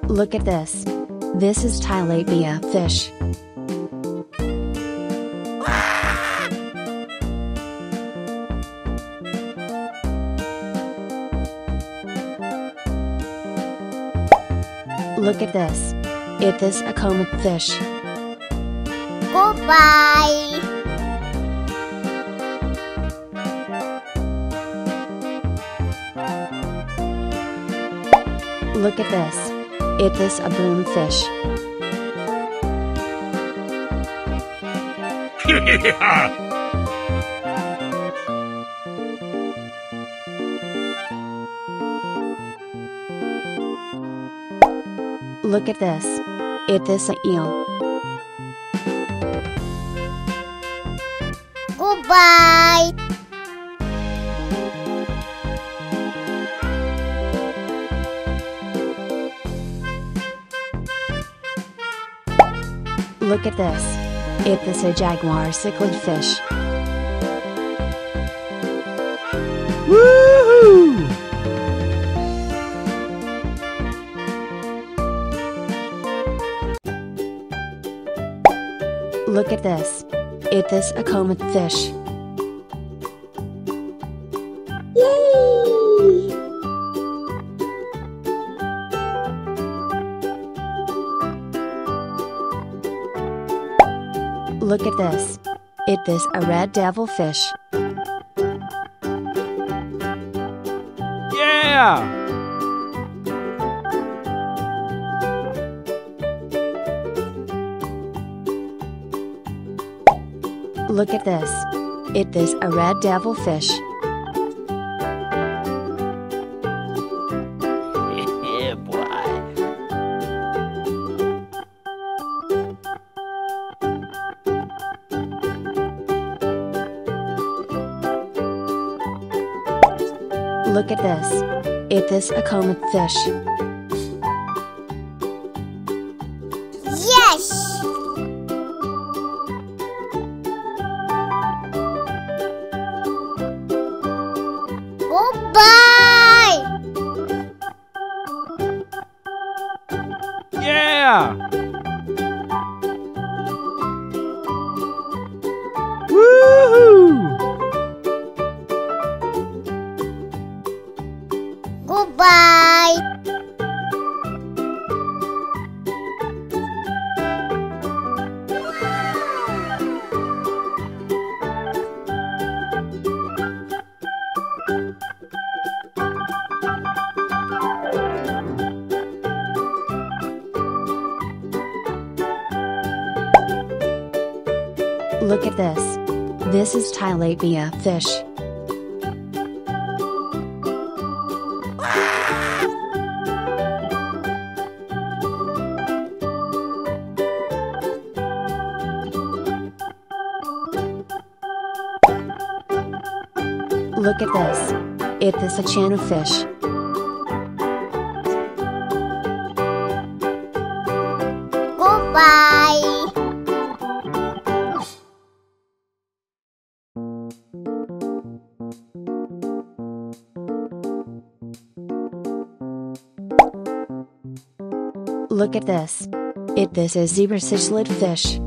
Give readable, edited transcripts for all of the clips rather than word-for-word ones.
Look at this. This is tilapia fish. Look at this. It is a comet fish. Goodbye. Look at this. It is a broomfish. Look at this. It is a eel. Goodbye. Look at this. It is a jaguar cichlid fish. Woohoo! Look at this. It is a comet fish. Yay! Look at this. It is a red devilfish. Yeah! Look at this. It is a red devilfish. Yeah, boy. Look at this. It is a comet fish. Yes! Goodbye! Yeah! Woohoo! Goodbye! Look at this. This is tilapia fish. Look at this. It is a channel fish. Goodbye! Look at this. It is a zebra cichlid fish.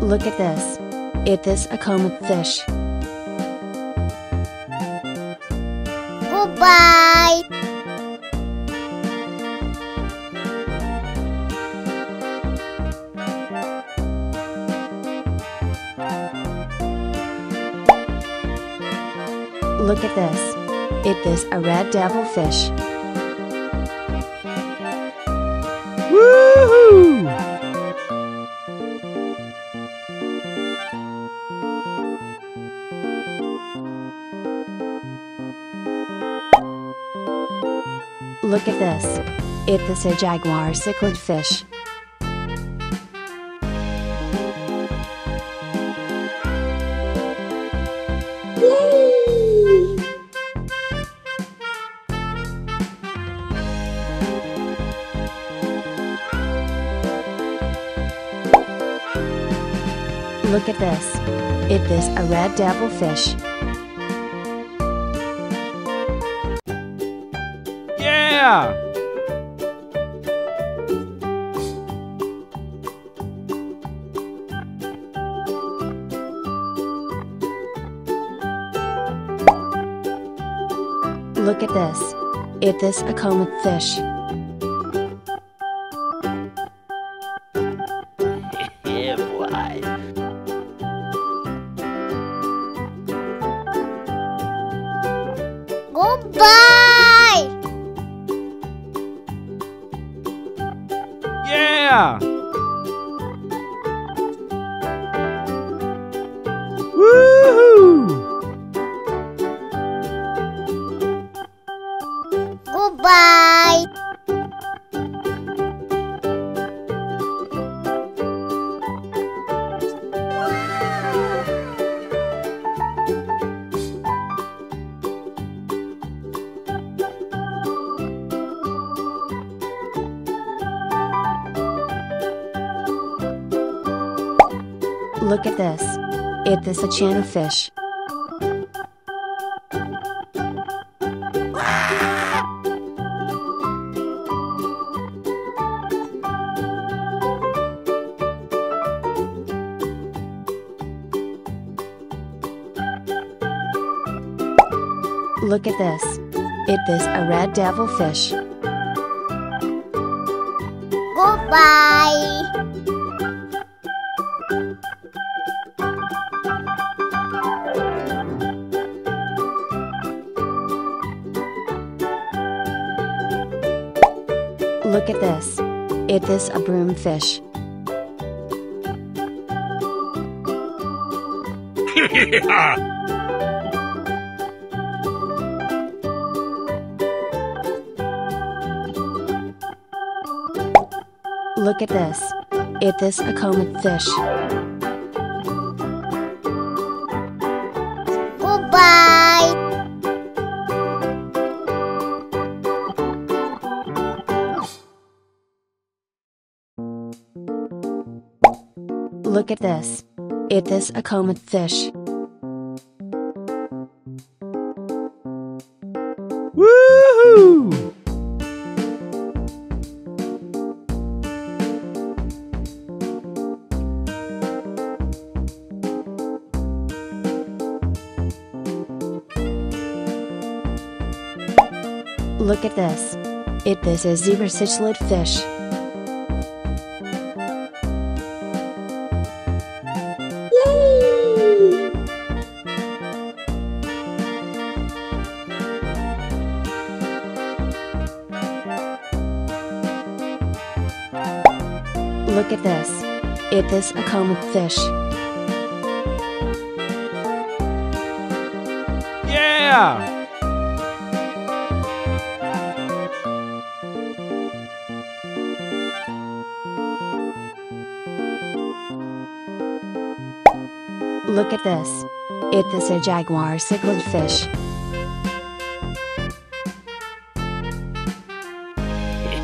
Look at this. It is a comet fish. Goodbye! Look at this. It is a red devilfish. Woohoo! Look at this. It is a jaguar cichlid fish. Look at this. It is a red devilfish. Yeah! Look at this. It is a comet fish. Yeah, boy. Goodbye. Yeah! Woohoo! Goodbye. Look at this. It is a channel fish. Look at this. It is a red devilfish. Goodbye. Look at this. It is a broomfish. Look at this. It is a comet fish. Goodbye. Look at this. It is a comet fish. Woohoo! Look at this. It is a zebra cichlid fish. Look at this. It is a comet fish. Yeah! Look at this. It is a jaguar cichlid fish.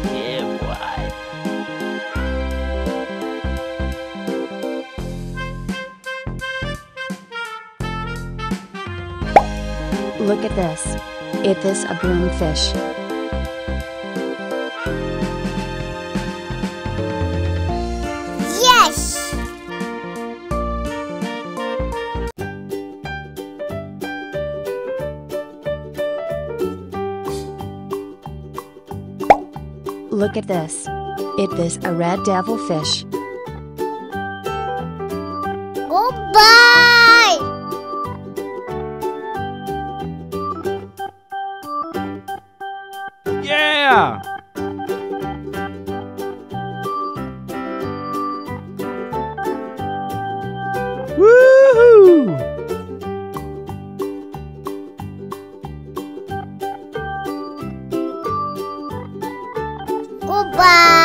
Yeah, boy. Look at this. It is a broomfish. Yes. Look at this. It is a red devilfish. Goodbye. Yeah! Woohoo! Goodbye.